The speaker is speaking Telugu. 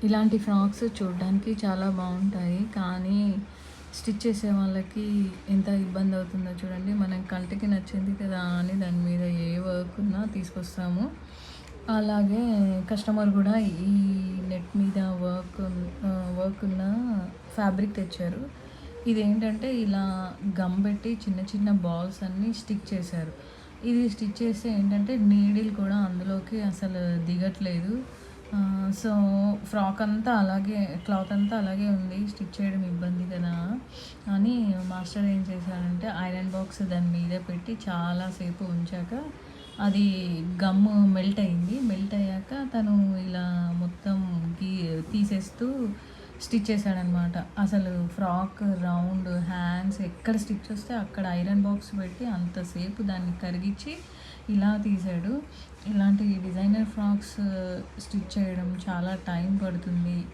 ఇలాంటి ఫ్రాక్స్ చూడడానికి చాలా బాగుంటాయి. కానీ స్టిచ్ చేసే వాళ్ళకి ఎంత ఇబ్బంది అవుతుందో చూడండి. మనం కంటికి నచ్చింది కదా అని దాని మీద ఏ వర్క్ ఉన్నా తీసుకొస్తాము. అలాగే కస్టమర్ కూడా ఈ నెట్ మీద వర్క్ ఉన్న ఫ్యాబ్రిక్ తెచ్చారు. ఇదేంటంటే ఇలా గమ్ పెట్టి చిన్న చిన్న బాల్స్ అన్నీ స్టిక్ చేశారు. ఇది స్టిచ్ చేస్తే ఏంటంటే నీడిల్ కూడా అందులోకి అసలు దిగట్లేదు. సో, ఫ్రాక్ అంతా అలాగే, క్లాత్ అంతా అలాగే ఉంది. స్టిచ్ చేయడం ఇబ్బంది కదా అని మాస్టర్ ఏం చేశారంటే ఐరన్ బాక్స్ దాని మీద పెట్టి చాలా సేపు ఉంచాక అది గమ్ మెల్ట్ అయింది. మెల్ట్ అయ్యాక తను ఇలా మొత్తం గీ తీసేస్తూ స్టిచ్ చేశాడనమాట. అసలు ఫ్రాక్ రౌండ్ హ్యాండ్స్ ఎక్కడ స్టిచ్ వస్తే అక్కడ ఐరన్ బాక్స్ పెట్టి అంతసేపు దాన్ని కరిగించి ఇలా తీశాడు. ఇలాంటి డిజైనర్ ఫ్రాక్స్ స్టిచ్ చేయడం చాలా టైం పడుతుంది.